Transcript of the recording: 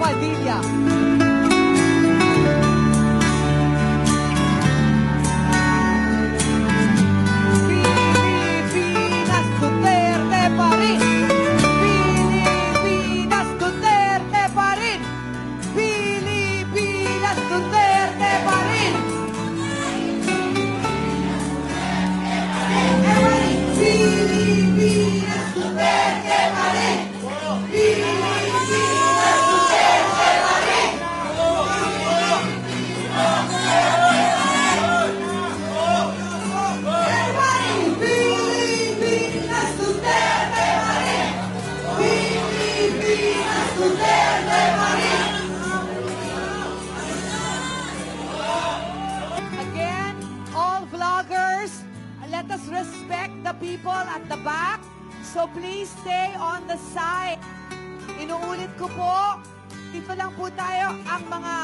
Padilla. Pilipinas, Duterte pa rin. Pilipinas, Duterte pa rin. Pilipinas, Duterte pa rin. Pilipinas, Duterte pa rin. Pilipinas, Duterte pa rin. Pilipinas, Duterte pa rin. Pilipinas, Duterte pa rin. Again, all vloggers, let us respect the people at the back. So please stay on the side. Inuulit ko po, dito lang po tayo ang mga